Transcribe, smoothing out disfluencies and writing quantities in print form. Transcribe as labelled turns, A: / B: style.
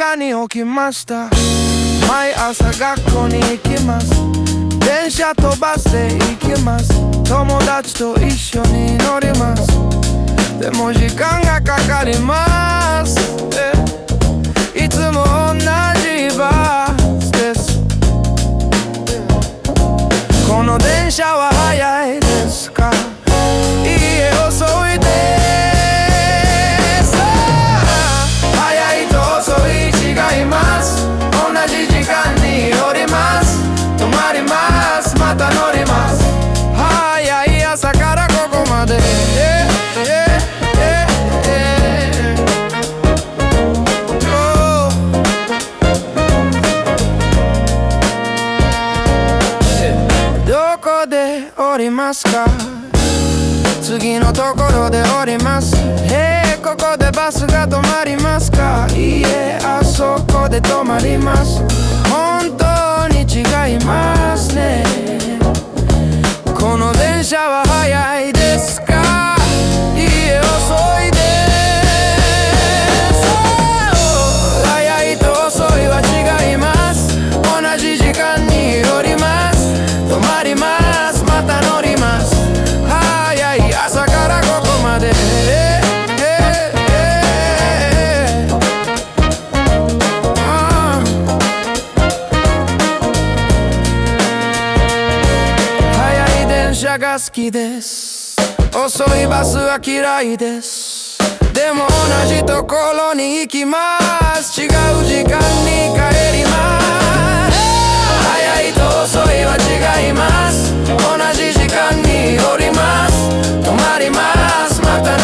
A: 間に起きました。毎朝学校に行きます。電車とバスで行きます。友達と一緒に乗ります。でも時間がかかります。いつも同じバスです。この電車は早いですか？いいえ、遅いです。早いと遅い違います。同じ時間に降ります。止まります、また乗ります。早い朝からここまでどこで降りますか？次のところで降ります。ここでバスが止まりますか？いいえ、あそこで止まります。本当に違いますね。この電車は早いですか？いいえ、遅いです。早いと遅いは違います。同じ時間に降ります。止まります、また乗ります。早い朝からここまで早い電車が好きです。遅いバスは嫌いです。でも同じところに行きます。違う時間に帰ります。早いと遅いは違います。同じ時間に降ります。止まります、また